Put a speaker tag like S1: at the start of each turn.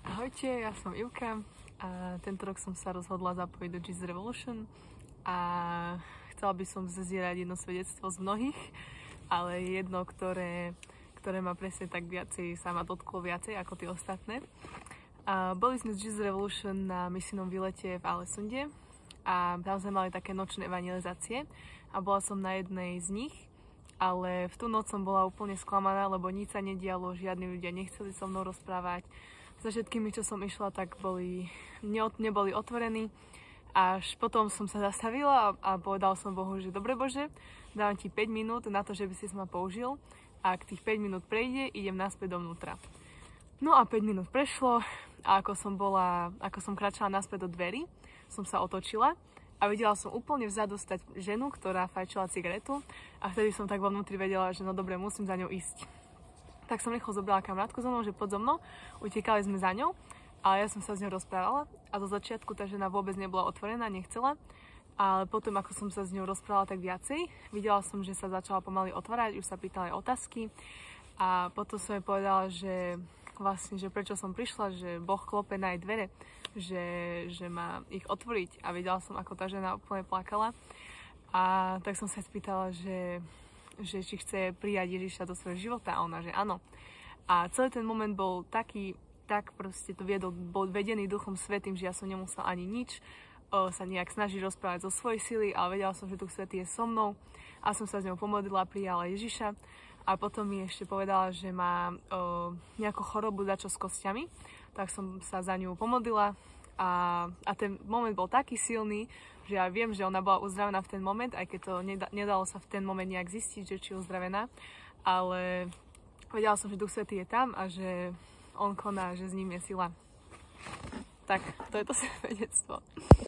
S1: Ahojte, ja som Ivka a tento rok som sa rozhodla zapojiť do Jesus Revolution a chcela by som zazdieľať jedno svedectvo z mnohých, ale jedno, ktoré ma presne tak viacej, sa ma dotklo viacej ako tie ostatné. Boli sme z Jesus Revolution na misijnom výlete v Alesunde a tam sme mali také nočné evangelizácie a bola som na jednej z nich, ale v tú noc som bola úplne sklamaná, lebo nič sa nedialo, žiadni ľudia nechceli so mnou rozprávať. So všetkými, čo som išla, tak neboli otvorení. Až potom som sa zastavila a povedal som Bohu, že dobre Bože, dávam ti 5 minút na to, že by si ma použil. A ak tých 5 minút prejde, idem naspäť dovnútra. No a 5 minút prešlo a ako som kráčala naspäť do dverí, som sa otočila a videla som úplne vzadu stať ženu, ktorá fajčila cigaretu a vtedy som tak vo vnútri vedela, že no dobre, musím za ňou ísť. Tak som rýchlo zobrala kamarátku so mnou, že poď so mnou, utekali sme za ňou, ale ja som sa s ňou rozprávala a do začiatku tá žena vôbec nebola otvorená, nechcela, ale potom ako som sa s ňou rozprávala tak viacej, videla som, že sa začala pomaly otvárať, už sa pýtala aj otázky a potom som jej povedala, že vlastne, že prečo som prišla, že Boh klope na jej dvere, že má ich otvoriť a videla som, ako tá žena úplne plakala a tak som sa spýtala, že či chce prijať Ježiša do svojho života a ona, že áno. A celý ten moment bol taký, tak proste to bol vedený Duchom Svätým, že ja som nemusela ani nič sa nejak snažiť rozprávať zo svojej sily, ale vedela som, že Duch Svätý je so mnou a som sa s ňou pomodlila, prijala Ježiša a potom mi ešte povedala, že má nejakú chorobu dačo s kostiami, tak som sa za ňu pomodlila a ten moment bol taký silný, že ja viem, že ona bola uzdravená v ten moment, aj keď to nedalo sa v ten moment nejak zistiť, že či je uzdravená, ale vedela som, že Duch Svätý je tam a že on koná, že s ním je sila. Tak, to je to svedectvo.